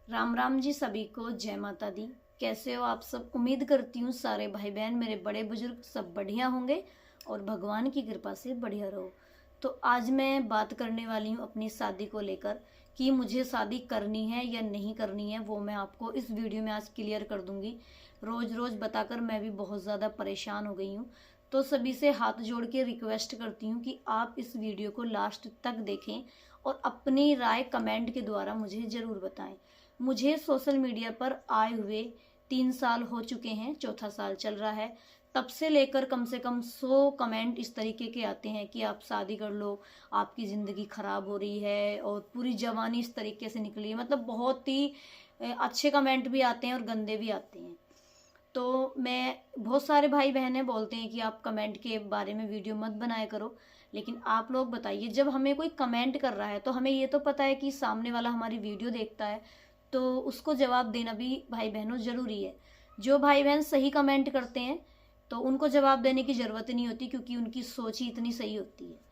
राम राम जी सभी को, जय माता दी। कैसे हो आप सब? उम्मीद करती हूँ सारे भाई बहन, मेरे बड़े बुजुर्ग सब बढ़िया होंगे और भगवान की कृपा से बढ़िया रहो। तो आज मैं बात करने वाली हूँ अपनी शादी को लेकर कि मुझे शादी करनी है या नहीं करनी है। वो मैं आपको इस वीडियो में आज क्लियर कर दूंगी। रोज रोज बताकर मैं भी बहुत ज़्यादा परेशान हो गई हूँ। तो सभी से हाथ जोड़ के रिक्वेस्ट करती हूँ कि आप इस वीडियो को लास्ट तक देखें और अपनी राय कमेंट के द्वारा मुझे ज़रूर बताएं। मुझे सोशल मीडिया पर आए हुए 3 साल हो चुके हैं, चौथा साल चल रहा है। तब से लेकर कम से कम 100 कमेंट इस तरीके के आते हैं कि आप शादी कर लो, आपकी ज़िंदगी ख़राब हो रही है और पूरी जवानी इस तरीके से निकली है। मतलब बहुत ही अच्छे कमेंट भी आते हैं और गंदे भी आते हैं। तो मैं बहुत सारे भाई बहनें बोलते हैं कि आप कमेंट के बारे में वीडियो मत बनाया करो, लेकिन आप लोग बताइए, जब हमें कोई कमेंट कर रहा है तो हमें ये तो पता है कि सामने वाला हमारी वीडियो देखता है, तो उसको जवाब देना भी भाई बहनों ज़रूरी है। जो भाई बहन सही कमेंट करते हैं तो उनको जवाब देने की ज़रूरत नहीं होती, क्योंकि उनकी सोच ही इतनी सही होती है।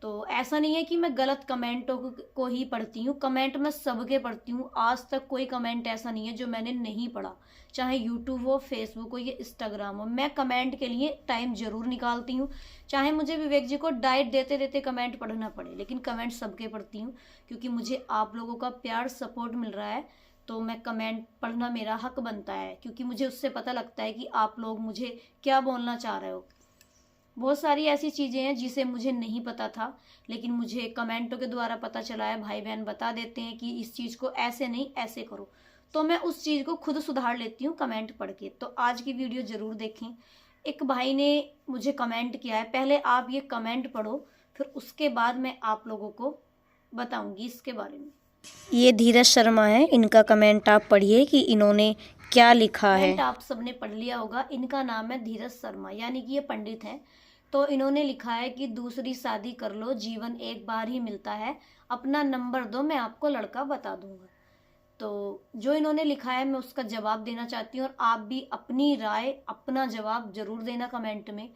तो ऐसा नहीं है कि मैं गलत कमेंटों को ही पढ़ती हूँ, कमेंट मैं सबके पढ़ती हूँ। आज तक कोई कमेंट ऐसा नहीं है जो मैंने नहीं पढ़ा, चाहे यूट्यूब हो, फेसबुक हो या इंस्टाग्राम हो। मैं कमेंट के लिए टाइम जरूर निकालती हूँ, चाहे मुझे विवेक जी को डाइट देते देते कमेंट पढ़ना पड़े, लेकिन कमेंट सबके पढ़ती हूँ, क्योंकि मुझे आप लोगों का प्यार सपोर्ट मिल रहा है। तो मैं कमेंट पढ़ना मेरा हक बनता है, क्योंकि मुझे उससे पता लगता है कि आप लोग मुझे क्या बोलना चाह रहे हो। बहुत सारी ऐसी चीज़ें हैं जिसे मुझे नहीं पता था, लेकिन मुझे कमेंटों के द्वारा पता चला है। भाई बहन बता देते हैं कि इस चीज़ को ऐसे नहीं ऐसे करो, तो मैं उस चीज़ को खुद सुधार लेती हूँ कमेंट पढ़ के। तो आज की वीडियो ज़रूर देखें। एक भाई ने मुझे कमेंट किया है, पहले आप ये कमेंट पढ़ो, फिर उसके बाद मैं आप लोगों को बताऊंगी इसके बारे में। ये धीरज शर्मा है, इनका कमेंट आप पढ़िए कि इन्होंने क्या लिखा है। कमेंट आप सबने पढ़ लिया होगा। इनका नाम है धीरज शर्मा, यानी कि ये पंडित हैं। तो इन्होंने लिखा है कि दूसरी शादी कर लो, जीवन एक बार ही मिलता है, अपना नंबर दो, मैं आपको लड़का बता दूंगा। तो जो इन्होंने लिखा है मैं उसका जवाब देना चाहती हूँ, और आप भी अपनी राय, अपना जवाब जरूर देना कमेंट में।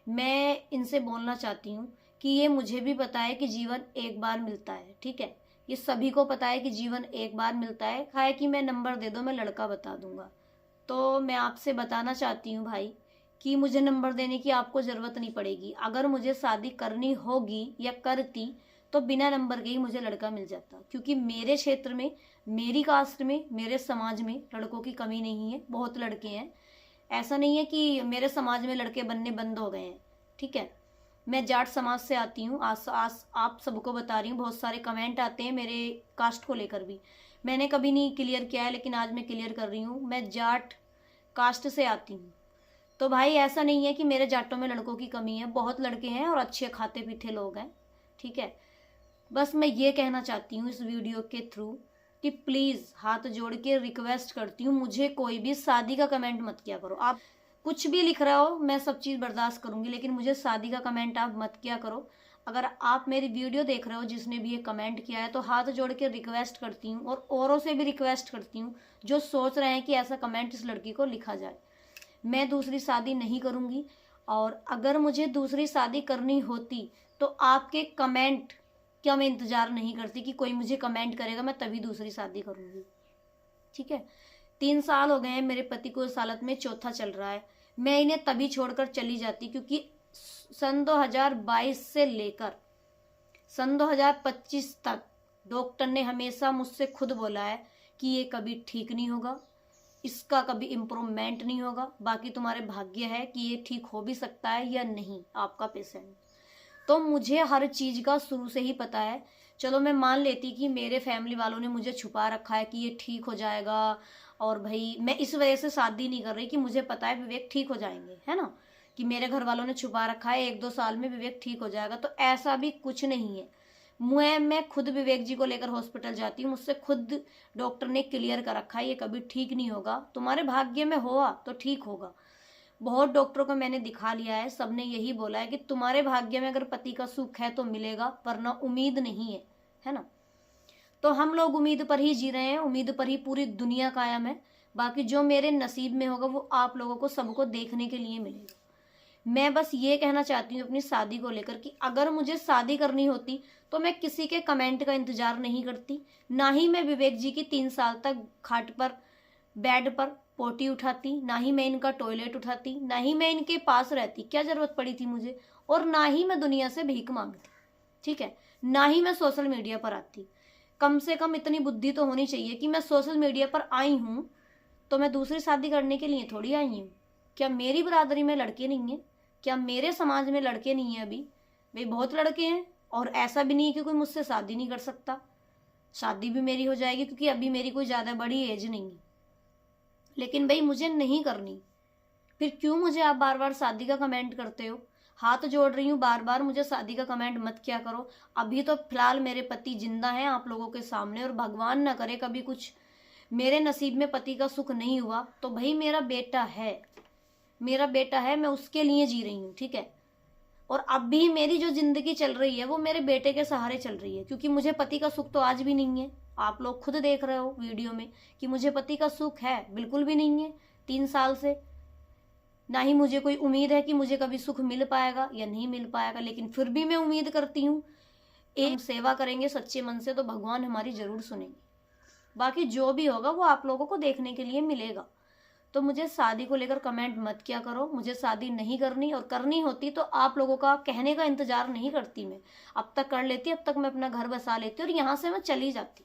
मैं इनसे बोलना चाहती हूँ कि ये मुझे भी पता है कि जीवन एक बार मिलता है, ठीक है। ये सभी को पता है कि जीवन एक बार मिलता है। कहा है कि मैं नंबर दे दो, मैं लड़का बता दूंगा। तो मैं आपसे बताना चाहती हूँ भाई कि मुझे नंबर देने की आपको ज़रूरत नहीं पड़ेगी। अगर मुझे शादी करनी होगी या करती तो बिना नंबर के ही मुझे लड़का मिल जाता, क्योंकि मेरे क्षेत्र में, मेरी कास्ट में, मेरे समाज में लड़कों की कमी नहीं है, बहुत लड़के हैं। ऐसा नहीं है कि मेरे समाज में लड़के बनने बंद हो गए हैं, ठीक है। मैं जाट समाज से आती हूँ। आज आप सबको बता रही हूँ, बहुत सारे कमेंट आते हैं मेरे कास्ट को लेकर भी। मैंने कभी नहीं क्लियर किया है, लेकिन आज मैं क्लियर कर रही हूँ। मैं जाट कास्ट से आती हूँ। तो भाई ऐसा नहीं है कि मेरे जाटों में लड़कों की कमी है, बहुत लड़के हैं और अच्छे खाते पीते लोग हैं, ठीक है। बस मैं ये कहना चाहती हूँ इस वीडियो के थ्रू कि प्लीज़ हाथ जोड़ के रिक्वेस्ट करती हूँ, मुझे कोई भी शादी का कमेंट मत किया करो। आप कुछ भी लिख रहे हो, मैं सब चीज़ बर्दाश्त करूंगी, लेकिन मुझे शादी का कमेंट आप मत किया करो। अगर आप मेरी वीडियो देख रहे हो जिसने भी ये कमेंट किया है, तो हाथ जोड़ के रिक्वेस्ट करती हूँ, और औरों से भी रिक्वेस्ट करती हूँ जो सोच रहे हैं कि ऐसा कमेंट इस लड़की को लिखा जाए। मैं दूसरी शादी नहीं करूंगी, और अगर मुझे दूसरी शादी करनी होती तो आपके कमेंट क्या मैं इंतजार नहीं करती कि कोई मुझे कमेंट करेगा मैं तभी दूसरी शादी करूंगी, ठीक है। 3 साल हो गए हैं मेरे पति को इस हालत में, चौथा चल रहा है। मैं इन्हें तभी छोड़कर चली जाती, क्योंकि सन 2022 से लेकर सन 2025 तक डॉक्टर ने हमेशा मुझसे खुद बोला है कि ये कभी ठीक नहीं होगा, इसका कभी इम्प्रूवमेंट नहीं होगा, बाकी तुम्हारे भाग्य है कि ये ठीक हो भी सकता है या नहीं, आपका पेशेंट। तो मुझे हर चीज़ का शुरू से ही पता है। चलो मैं मान लेती कि मेरे फैमिली वालों ने मुझे छुपा रखा है कि ये ठीक हो जाएगा, और भाई मैं इस वजह से शादी नहीं कर रही कि मुझे पता है विवेक ठीक हो जाएंगे, है ना, कि मेरे घर वालों ने छुपा रखा है 1-2 साल में विवेक ठीक हो जाएगा। तो ऐसा भी कुछ नहीं है। मैं खुद विवेक जी को लेकर हॉस्पिटल जाती हूँ, मुझसे खुद डॉक्टर ने क्लियर कर रखा है ये कभी ठीक नहीं होगा, तुम्हारे भाग्य में हुआ तो ठीक होगा। बहुत डॉक्टरों को मैंने दिखा लिया है, सबने यही बोला है कि तुम्हारे भाग्य में अगर पति का सुख है तो मिलेगा, वरना उम्मीद नहीं है, है ना। तो हम लोग उम्मीद पर ही जी रहे हैं, उम्मीद पर ही पूरी दुनिया कायम है। बाकी जो मेरे नसीब में होगा वो आप लोगों को सबको देखने के लिए मिलेगा। मैं बस ये कहना चाहती हूँ अपनी शादी को लेकर कि अगर मुझे शादी करनी होती तो मैं किसी के कमेंट का इंतजार नहीं करती, ना ही मैं विवेक जी की 3 साल तक खाट पर बेड पर पोटी उठाती, ना ही मैं इनका टॉयलेट उठाती, ना ही मैं इनके पास रहती, क्या जरूरत पड़ी थी मुझे, और ना ही मैं दुनिया से भीख मांगती, ठीक है, ना ही मैं सोशल मीडिया पर आती। कम से कम इतनी बुद्धि तो होनी चाहिए कि मैं सोशल मीडिया पर आई हूँ तो मैं दूसरी शादी करने के लिए थोड़ी आई हूँ। क्या मेरी बरादरी में लड़के नहीं है? क्या मेरे समाज में लड़के नहीं है? अभी भाई बहुत लड़के हैं, और ऐसा भी नहीं है कि कोई मुझसे शादी नहीं कर सकता। शादी भी मेरी हो जाएगी क्योंकि अभी मेरी कोई ज़्यादा बड़ी एज नहीं है, लेकिन भाई मुझे नहीं करनी। फिर क्यों मुझे आप बार बार शादी का कमेंट करते हो? हाथ जोड़ रही हूँ, बार बार मुझे शादी का कमेंट मत किया करो। अभी तो फिलहाल मेरे पति जिंदा हैं आप लोगों के सामने, और भगवान ना करे कभी कुछ मेरे नसीब में पति का सुख नहीं हुआ तो भाई मेरा बेटा है, मेरा बेटा है, मैं उसके लिए जी रही हूँ, ठीक है। और अब भी मेरी जो जिंदगी चल रही है वो मेरे बेटे के सहारे चल रही है, क्योंकि मुझे पति का सुख तो आज भी नहीं है। आप लोग खुद देख रहे हो वीडियो में कि मुझे पति का सुख है बिल्कुल भी नहीं है 3 साल से। ना ही मुझे कोई उम्मीद है कि मुझे कभी सुख मिल पाएगा या नहीं मिल पाएगा, लेकिन फिर भी मैं उम्मीद करती हूँ एक सेवा करेंगे सच्चे मन से तो भगवान हमारी जरूर सुनेंगे। बाकी जो भी होगा वो आप लोगों को देखने के लिए मिलेगा। तो मुझे शादी को लेकर कमेंट मत किया करो, मुझे शादी नहीं करनी, और करनी होती तो आप लोगों का कहने का इंतजार नहीं करती मैं। अब तक कर लेती, अब तक मैं अपना घर बसा लेती और यहाँ से मैं चली जाती।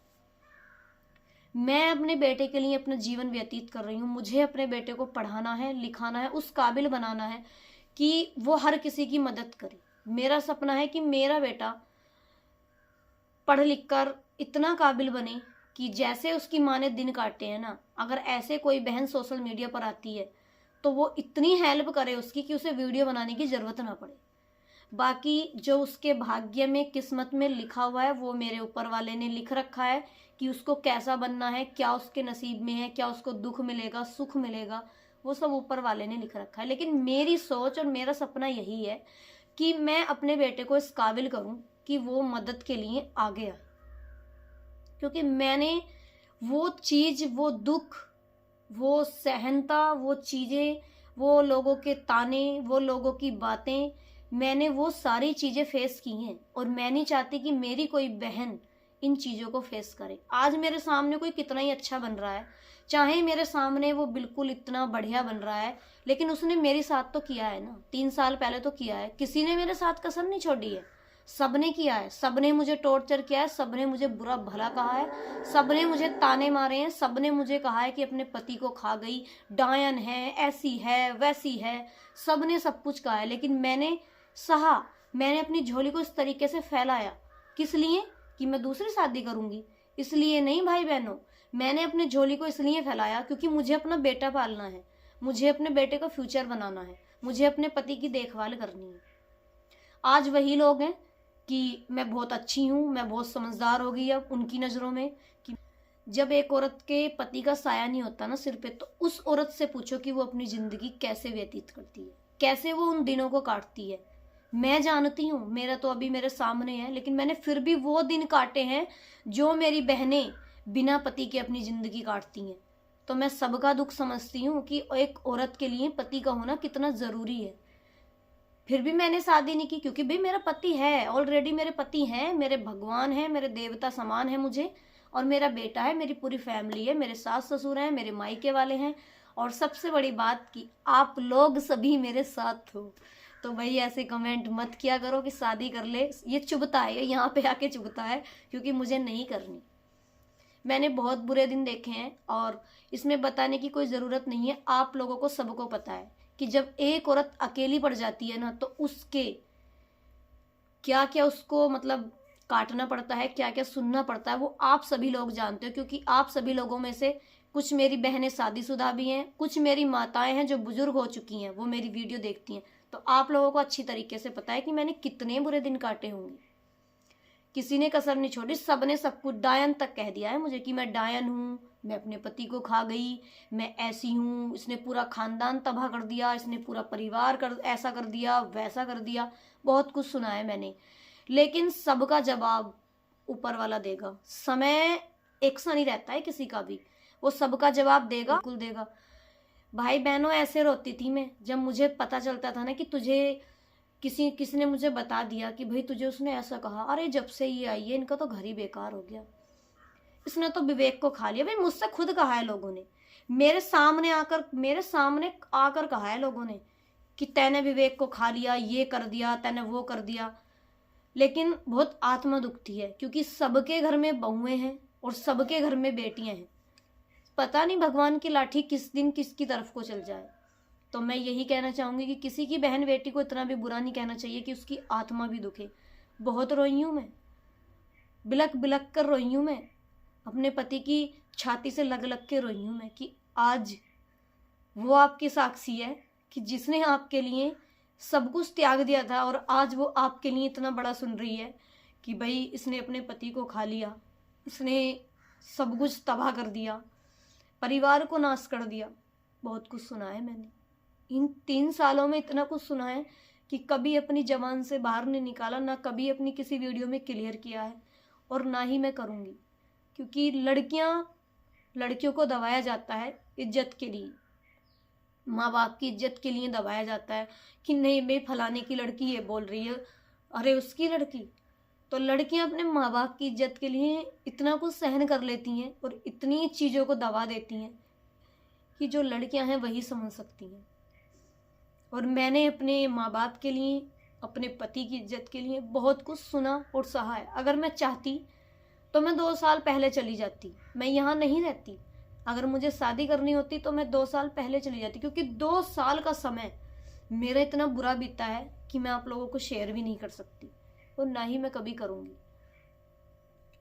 मैं अपने बेटे के लिए अपना जीवन व्यतीत कर रही हूँ। मुझे अपने बेटे को पढ़ाना है, लिखाना है, उस काबिल बनाना है कि वो हर किसी की मदद करे। मेरा सपना है कि मेरा बेटा पढ़ लिख कर इतना काबिल बने कि जैसे उसकी माँ ने दिन काटे हैं ना, अगर ऐसे कोई बहन सोशल मीडिया पर आती है तो वो इतनी हेल्प करे उसकी कि उसे वीडियो बनाने की ज़रूरत ना पड़े। बाकी जो उसके भाग्य में किस्मत में लिखा हुआ है वो मेरे ऊपर वाले ने लिख रखा है कि उसको कैसा बनना है, क्या उसके नसीब में है, क्या उसको दुख मिलेगा सुख मिलेगा, वो सब ऊपर वाले ने लिख रखा है। लेकिन मेरी सोच और मेरा सपना यही है कि मैं अपने बेटे को इस काबिल करूं कि वो मदद के लिए आगे आए, क्योंकि मैंने वो चीज़, वो दुख, वो सहनता, वो चीज़ें, वो लोगों के ताने, वो लोगों की बातें, मैंने वो सारी चीज़ें फेस की हैं, और मैं नहीं चाहती कि मेरी कोई बहन इन चीज़ों को फेस करे। आज मेरे सामने कोई कितना ही अच्छा बन रहा है, चाहे मेरे सामने वो बिल्कुल इतना बढ़िया बन रहा है, लेकिन उसने मेरे साथ तो किया है ना, 3 साल पहले तो किया है। किसी ने मेरे साथ कसर नहीं छोड़ी है, सबने किया है, सबने मुझे टॉर्चर किया है, सबने मुझे बुरा भला कहा है, सबने मुझे ताने मारे हैं, सबने मुझे कहा है कि अपने पति को खा गई, डायन है, ऐसी है, वैसी है, सबने सब कुछ कहा है। लेकिन मैंने सहा, मैंने अपनी झोली को इस तरीके से फैलाया, किस लिए? कि मैं दूसरी शादी करूंगी, इसलिए नहीं भाई बहनों। मैंने अपने झोली को इसलिए फैलाया क्योंकि मुझे अपना बेटा पालना है, मुझे अपने बेटे का फ्यूचर बनाना है, मुझे अपने पति की देखभाल करनी है। आज वही लोग हैं कि मैं बहुत अच्छी हूँ, मैं बहुत समझदार हो गई अब उनकी नज़रों में, कि जब एक औरत के पति का साया नहीं होता ना सिर पे, तो उस औरत से पूछो कि वो अपनी ज़िंदगी कैसे व्यतीत करती है, कैसे वो उन दिनों को काटती है। मैं जानती हूँ, मेरा तो अभी मेरे सामने है, लेकिन मैंने फिर भी वो दिन काटे हैं जो मेरी बहनें बिना पति के अपनी ज़िंदगी काटती हैं। तो मैं सबका दुख समझती हूँ कि एक औरत के लिए पति का होना कितना ज़रूरी है। फिर भी मैंने शादी नहीं की क्योंकि भाई मेरा पति है, ऑलरेडी मेरे पति हैं, मेरे भगवान हैं, मेरे देवता समान है मुझे, और मेरा बेटा है, मेरी पूरी फैमिली है, मेरे सास ससुर हैं, मेरे मायके वाले हैं, और सबसे बड़ी बात कि आप लोग सभी मेरे साथ हो। तो भाई ऐसे कमेंट मत किया करो कि शादी कर ले, ये चुभता है, ये यहाँ पे आके चुभता है, क्योंकि मुझे नहीं करनी। मैंने बहुत बुरे दिन देखे हैं और इसमें बताने की कोई ज़रूरत नहीं है, आप लोगों को सबको पता है कि जब एक औरत अकेली पड़ जाती है ना, तो उसके क्या क्या उसको मतलब काटना पड़ता है, क्या क्या सुनना पड़ता है, वो आप सभी लोग जानते हो। क्योंकि आप सभी लोगों में से कुछ मेरी बहनें शादीशुदा भी हैं, कुछ मेरी माताएं हैं जो बुजुर्ग हो चुकी हैं, वो मेरी वीडियो देखती हैं, तो आप लोगों को अच्छी तरीके से पता है कि मैंने कितने बुरे दिन काटे होंगे। किसी ने कसर नहीं छोड़ी, सबने सब कुछ डायन तक कह दिया है मुझे कि मैं डायन हूँ, मैं अपने पति को खा गई, मैं ऐसी हूँ, इसने पूरा खानदान तबाह कर दिया, इसने पूरा परिवार ऐसा कर दिया, वैसा कर दिया, बहुत कुछ सुना है मैंने। लेकिन सबका जवाब ऊपर वाला देगा। समय एक सा नहीं रहता है किसी का भी, वो सबका जवाब देगा, बिल्कुल देगा। भाई बहनों ऐसे रोती थी मैं जब मुझे पता चलता था ना कि तुझे किसने मुझे बता दिया कि भाई तुझे उसने ऐसा कहा, अरे जब से ये आई है इनका तो घर ही बेकार हो गया, इसने तो विवेक को खा लिया। भाई मुझसे खुद कहा है लोगों ने, मेरे सामने आकर कहा है लोगों ने कि तैने विवेक को खा लिया, ये कर दिया, तैने वो कर दिया। लेकिन बहुत आत्मा दुखती है क्योंकि सबके घर में बहुएं हैं और सबके घर में बेटियां हैं। पता नहीं भगवान की लाठी किस दिन किसकी तरफ को चल जाए। तो मैं यही कहना चाहूंगी कि किसी की बहन बेटी को इतना भी बुरा नहीं कहना चाहिए कि उसकी आत्मा भी दुखे। बहुत रोई हूं मैं, बिलक बिलक कर रोई हूं मैं, अपने पति की छाती से लग लग के रोई हूं मैं कि आज वो आपकी साक्षी है कि जिसने आपके लिए सब कुछ त्याग दिया था और आज वो आपके लिए इतना बड़ा सुन रही है कि भाई इसने अपने पति को खा लिया, उसने सब कुछ तबाह कर दिया, परिवार को नाश कर दिया। बहुत कुछ सुना है मैंने इन 3 सालों में, इतना कुछ सुना है कि कभी अपनी जबान से बाहर नहीं निकाला, ना कभी अपनी किसी वीडियो में क्लियर किया है और ना ही मैं करूँगी। क्योंकि लड़कियों को दबाया जाता है इज्जत के लिए, माँ बाप की इज्जत के लिए दबाया जाता है कि नहीं भाई फलाने की लड़की ये बोल रही है, अरे उसकी लड़की। तो लड़कियां अपने माँ बाप की इज्जत के लिए इतना कुछ सहन कर लेती हैं और इतनी चीज़ों को दबा देती हैं कि जो लड़कियां हैं वही समझ सकती हैं। और मैंने अपने माँ बाप के लिए, अपने पति की इज्जत के लिए बहुत कुछ सुना और सहा है। अगर मैं चाहती तो मैं 2 साल पहले चली जाती, मैं यहाँ नहीं रहती। अगर मुझे शादी करनी होती तो मैं 2 साल पहले चली जाती, क्योंकि 2 साल का समय मेरा इतना बुरा बीता है कि मैं आप लोगों को शेयर भी नहीं कर सकती और ना ही मैं कभी करूँगी।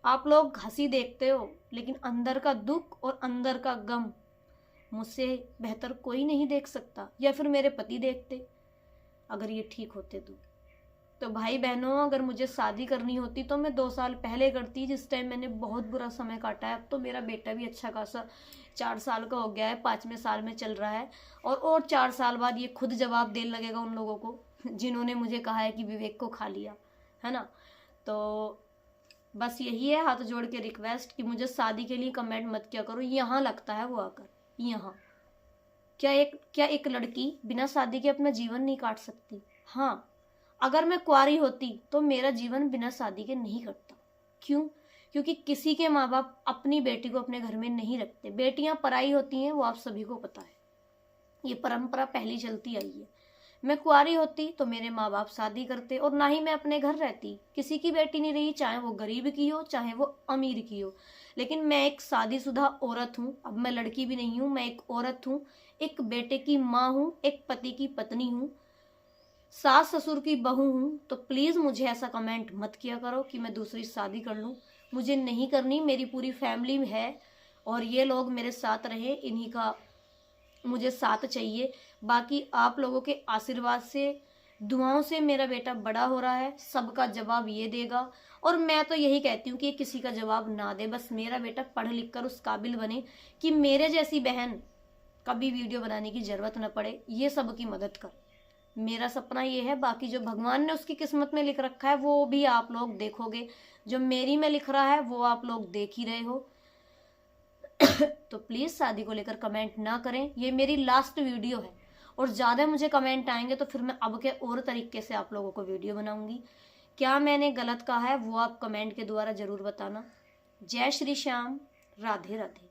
आप लोग हंसी देखते हो लेकिन अंदर का दुख और अंदर का गम मुझसे बेहतर कोई नहीं देख सकता, या फिर मेरे पति देखते अगर ये ठीक होते तो भाई बहनों, अगर मुझे शादी करनी होती तो मैं 2 साल पहले करती, जिस टाइम मैंने बहुत बुरा समय काटा है। अब तो मेरा बेटा भी अच्छा खासा 4 साल का हो गया है, 5वें साल में चल रहा है और 4 साल बाद ये खुद जवाब देने लगेगा उन लोगों को जिन्होंने मुझे कहा है कि विवेक को खा लिया है ना। तो बस यही है हाथ जोड़ के रिक्वेस्ट कि मुझे शादी के लिए कमेंट मत किया करो। यहाँ लगता है वो आकर यहाँ, क्या एक लड़की बिना शादी के अपना जीवन नहीं काट सकती? हाँ, अगर मैं कुंवारी होती तो मेरा जीवन बिना शादी के नहीं कटता। क्यों? क्योंकि किसी के माँ बाप अपनी बेटी को अपने घर में नहीं रखते। बेटियां पराई होती हैं, वो आप सभी को पता है, ये परंपरा पहली चलती आई है। मैं कुंवारी होती तो मेरे माँ बाप शादी करते और ना ही मैं अपने घर रहती। किसी की बेटी नहीं रही, चाहे वो गरीब की हो चाहे वो अमीर की हो। लेकिन मैं एक शादीशुदा औरत हूँ, अब मैं लड़की भी नहीं हूँ, मैं एक औरत हूँ, एक बेटे की माँ हूँ, एक पति की पत्नी हूँ, सास ससुर की बहू हूँ। तो प्लीज़ मुझे ऐसा कमेंट मत किया करो कि मैं दूसरी शादी कर लूँ। मुझे नहीं करनी, मेरी पूरी फैमिली है और ये लोग मेरे साथ रहे, इन्हीं का मुझे साथ चाहिए। बाकी आप लोगों के आशीर्वाद से, दुआओं से मेरा बेटा बड़ा हो रहा है, सबका जवाब ये देगा। और मैं तो यही कहती हूँ कि किसी का जवाब ना दे, बस मेरा बेटा पढ़ लिख कर उस काबिल बने कि मेरे जैसी बहन कभी वीडियो बनाने की ज़रूरत न पड़े, ये सबकी मदद कर। मेरा सपना ये है। बाकी जो भगवान ने उसकी किस्मत में लिख रखा है वो भी आप लोग देखोगे, जो मेरी में लिख रहा है वो आप लोग देख ही रहे हो। तो प्लीज़ शादी को लेकर कमेंट ना करें, ये मेरी लास्ट वीडियो है और ज़्यादा मुझे कमेंट आएंगे तो फिर मैं अब के और तरीके से आप लोगों को वीडियो बनाऊंगी। क्या मैंने गलत कहा है वो आप कमेंट के द्वारा ज़रूर बताना। जय श्री श्याम, राधे राधे।